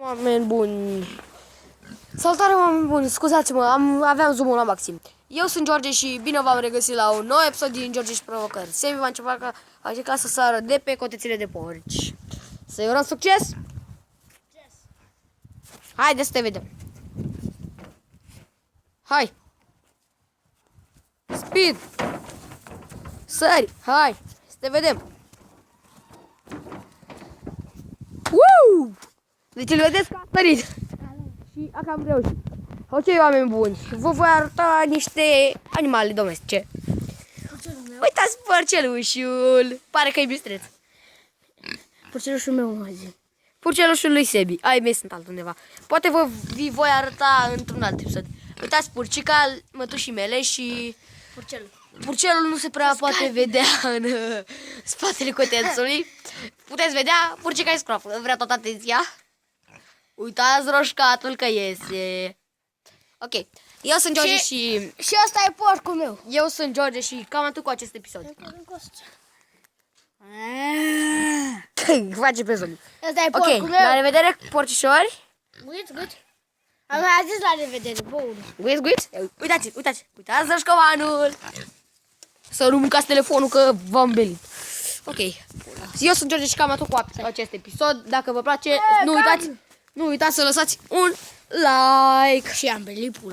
Oameni buni! Salutare, oameni buni! Scuzați-mă, aveam zoom-ul la maxim. Eu sunt George și bine v-am regăsit la un nou episod din George și Provocări. Sebi va încerca să sară de pe cotețile de porci. Să-i urăm succes! Haide să te vedem! Hai! Speed! Sări! Hai! Să te vedem! Woo! Deci îl vedeți că a sărit. Și a cam reușit. Ok, oameni buni, vă voi arăta niște animale domestice. Uitați porcelușul. Pare că e bistreț. Porcelușul meu, mă zi. Porcelușul lui Sebi. Ai mei sunt altundeva. Poate vi voi arăta într-un alt episod. Uitați purcica, mătușii mele și... Purcelul nu se prea poate vedea în spatele cotețului. Puteți vedea, purcica e scroafă, vrea toată atenția. Uitați roșcatul că iese. Ok, eu sunt George și... Și ăsta e porcul meu. Eu sunt George și cam atât cu acest episod. Face pe zombie. Ăsta e Ok, porcul meu. la revedere, porcișori. Guit. Am mai zis la revedere, bun. Guiți. Uitați roșcăvanul. Să nu mâncați telefonul că v-am belit. Ok, eu sunt George și cam atât cu acest episod. Dacă vă place, nu uitați să lăsați un like. Și am belit pula.